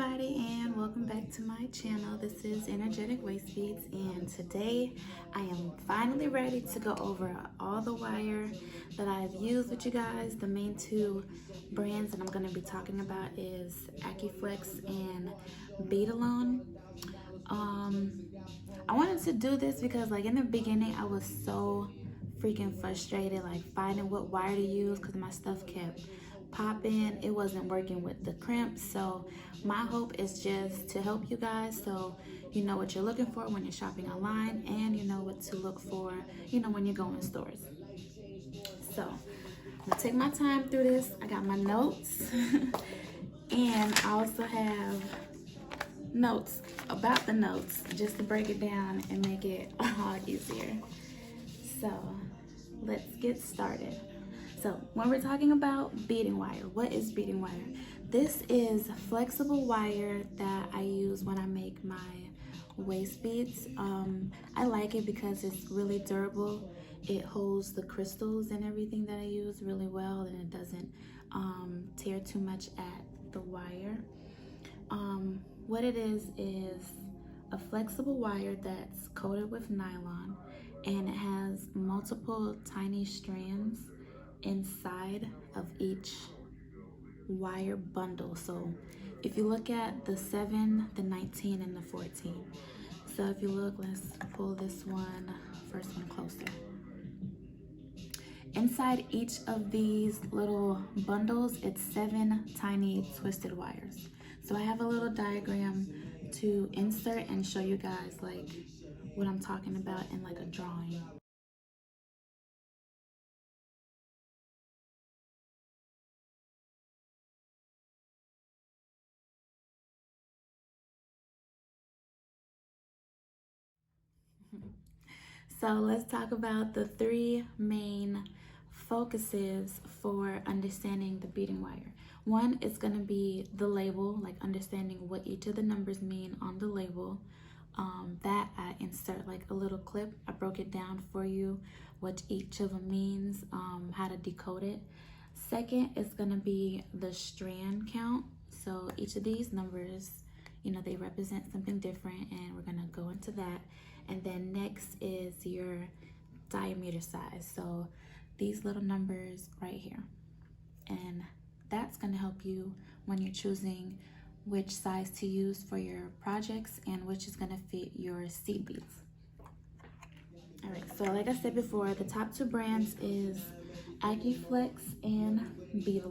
everybody, and welcome back to my channel. This is Energetic Waistbeads, and today I am finally ready to go over all the wire that I've used with you guys. The main two brands that I'm going to be talking about is AccuFlex and Bead. I wanted to do this because in the beginning I was so freaking frustrated finding what wire to use because my stuff kept popping. It wasn't working with the crimps. So my hope is just to help you guys so you know what you're looking for when you're shopping online, and you know what to look for when you go in stores. So I'm gonna take my time through this. I got my notes and I also have notes about the notes just to break it down and make it a lot easier. So let's get started. So when we're talking about beading wire, what is beading wire? This is flexible wire that I use when I make my waist beads. I like it because it's really durable. It holds the crystals and everything that I use really well, and it doesn't tear too much at the wire. What it is a flexible wire that's coated with nylon, and it has multiple tiny strands inside of each wire bundle. So if you look at the 7, the 19, and the 14. So if you look, let's pull this first one closer. Inside each of these little bundles, it's 7 tiny twisted wires. So I have a little diagram to insert and show you guys what I'm talking about in a drawing. So let's talk about the 3 main focuses for understanding the beading wire. One is going to be the label, understanding what each of the numbers mean on the label. That I insert a little clip. I broke it down for you, what each of them means, how to decode it. Second is going to be the strand count. So each of these numbers, they represent something different, and we're going to go into that. And then next is your diameter size. So these little numbers right here. And that's going to help you when you're choosing which size to use for your projects and which is going to fit your seed beads. All right, so like I said before, the top 2 brands is AccuFlex and Bead.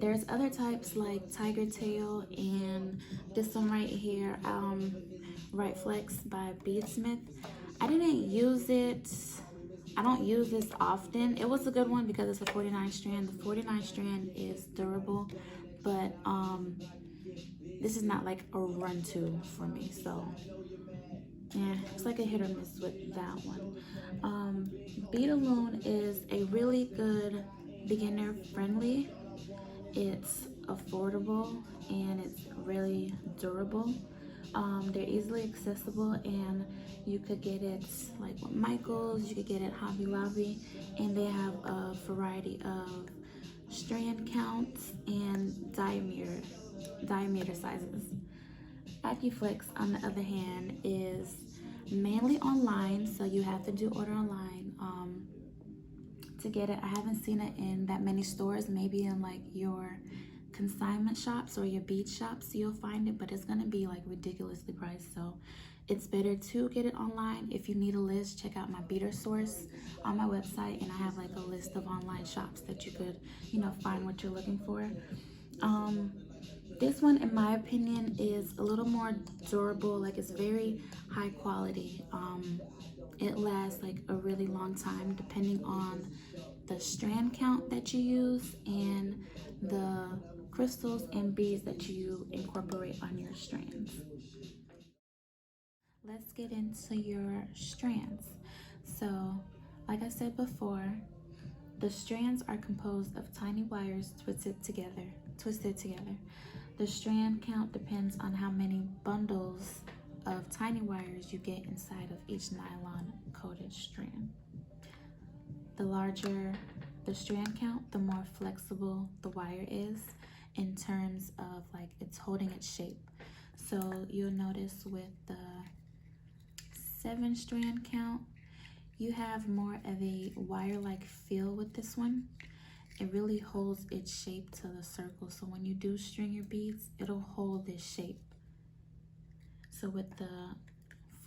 There's other types like Tiger Tail and this one right here, Right Flex by Beadsmith. I didn't use it. I don't use this often. It was a good one because it's a 49 strand. The 49 strand is durable, but this is not a run-to for me. So yeah, it's a hit or miss with that one. Bead is a really good beginner friendly. It's affordable and it's really durable. They're easily accessible, and you could get it with Michael's, you could get it Hobby Lobby, and they have a variety of strand counts and diameter sizes. AccuFlex, on the other hand, is mainly online, so you have to do order online to get it. I haven't seen it in that many stores. Maybe in your consignment shops or your bead shops you'll find it, but it's gonna be ridiculously priced. So it's better to get it online. If you need a list, check out my beader source on my website, and I have a list of online shops that you could find what you're looking for. This one, in my opinion, is a little more durable. It's very high quality. It lasts a really long time depending on the strand count that you use and the crystals and beads that you incorporate on your strands. Let's get into your strands. So, like I said before, the strands are composed of tiny wires twisted together. The strand count depends on how many bundles of tiny wires you get inside of each nylon coated strand. The larger the strand count, the more flexible the wire is, in terms of like it's holding its shape. So you'll notice with the 7-strand count, you have more of a wire-like feel with this one. It really holds its shape to the circle. So when you do string your beads, it'll hold this shape. So with the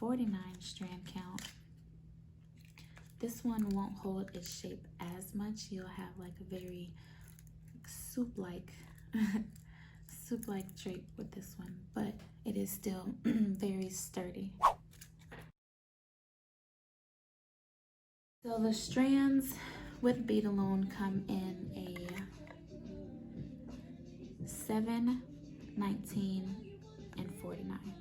49-strand count, this one won't hold its shape as much. You'll have like a very soup-like soup-like drape with this one, but it is still very sturdy. So the strands with bead alone come in a 7, 19, and 49.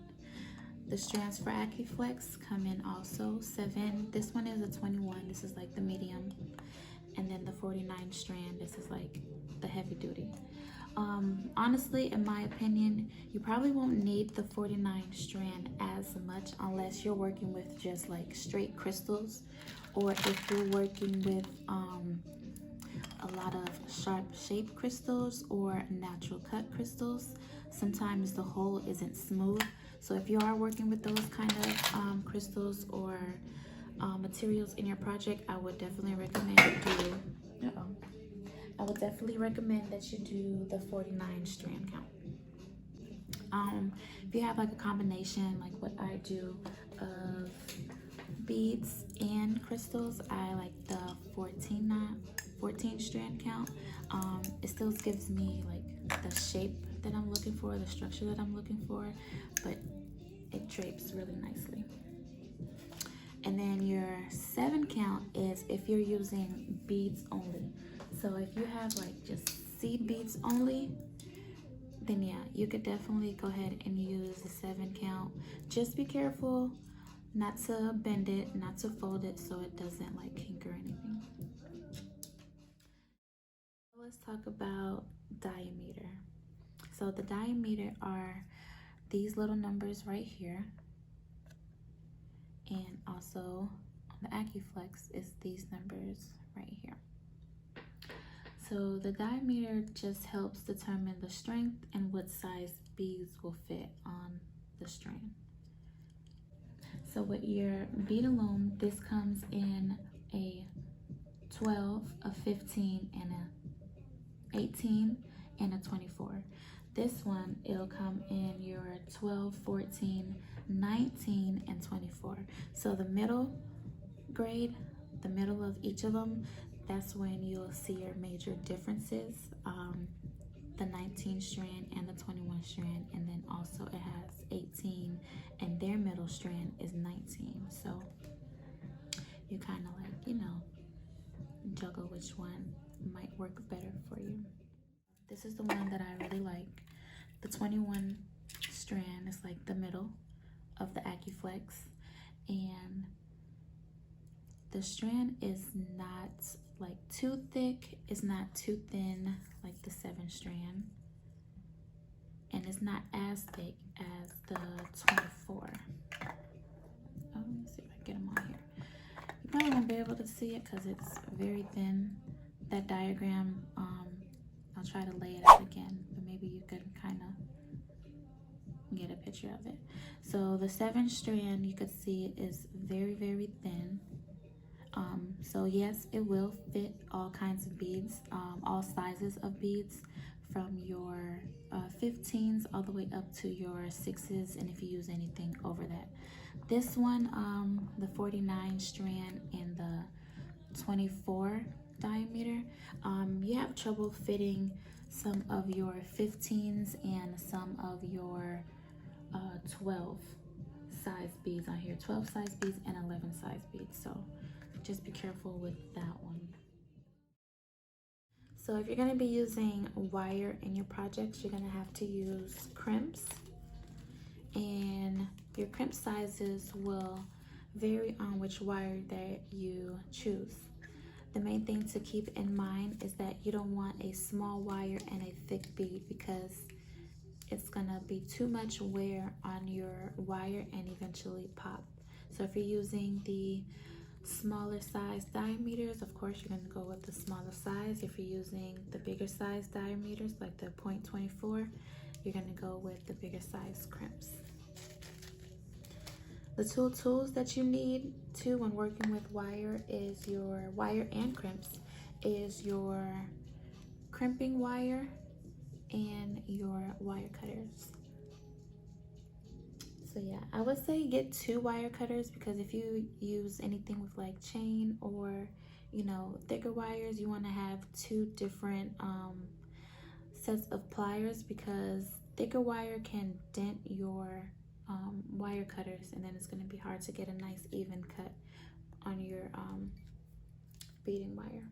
The strands for AccuFlex come in also 7. This one is a 21. This is like the medium. And then the 49 strand, this is like the heavy duty. Honestly, in my opinion, you probably won't need the 49 strand as much unless you're working with just like straight crystals, or if you're working with a lot of sharp shape crystals or natural cut crystals. Sometimes the hole isn't smooth. So if you are working with those kind of crystals or materials in your project, I would definitely recommend that you do the 49 strand count. If you have like a combination like what I do of beads and crystals, I like the 14 strand count. It still gives me like the shape that I'm looking for, the structure that I'm looking for, but it drapes really nicely. And then your 7 count is if you're using beads only. So if you have like just seed beads only, then yeah, you could definitely go ahead and use the 7 count. Just be careful not to bend it, not to fold it so it doesn't like kink or anything. Let's talk about diameter. So the diameter are these little numbers right here, and also on the AccuFlex is these numbers right here. So the diameter just helps determine the strength and what size beads will fit on the strand. So with your bead alone, this comes in a 12, a 15, and a 18, and a 24. This one, it'll come in your 12, 14, 19, and 24. So the middle grade, the middle of each of them, that's when you'll see your major differences. The 19 strand and the 21 strand, and then also it has 18 and their middle strand is 19. So you kind of like, you know, juggle which one might work better for you. This is the one that I really like. The 21 strand is like the middle of the AccuFlex, and the strand is not like too thick, it's not too thin like the 7 strand, and it's not as thick as the 24. Oh, let me see if I get them on here. You probably won't be able to see it because it's very thin. That diagram, I'll try to lay it out again, but maybe you could kind of get a picture of it. So the 7 strand, you could see, is very, very thin. So yes, it will fit all kinds of beads, all sizes of beads, from your 15s all the way up to your 6s, and if you use anything over that. This one, the 49 strand and the 24 diameter, you have trouble fitting some of your 15s and some of your 12 size beads on here, 12 size beads and 11 size beads. So just be careful with that one. So if you're going to be using wire in your projects, you're going to have to use crimps, and your crimp sizes will vary on which wire that you choose. The main thing to keep in mind is that you don't want a small wire and a thick bead, because it's gonna be too much wear on your wire and eventually pop. So if you're using the smaller size diameters, of course you're going to go with the smaller size. If you're using the bigger size diameters like the 0.24, you're going to go with the bigger size crimps. The tools that you need to when working with wire is your wire and crimps is your crimping wire and your wire cutters. So yeah, I would say get 2 wire cutters, because if you use anything with like chain or, you know, thicker wires, you want to have 2 different sets of pliers, because thicker wire can dent your wire cutters, and then it's going to be hard to get a nice even cut on your beading wire.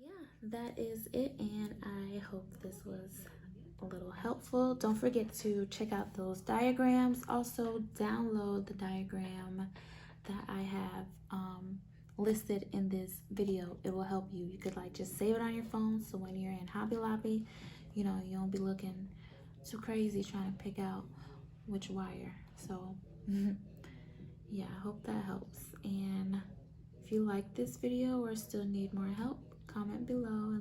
Yeah, that is it, and I hope this was a little helpful. Don't forget to check out those diagrams. Also download the diagram that I have listed in this video. It will help you. You could like just save it on your phone, so when you're in Hobby Lobby, you know, you don't be looking too crazy trying to pick out which wire. So yeah, I hope that helps. And if you like this video or still need more help, comment below.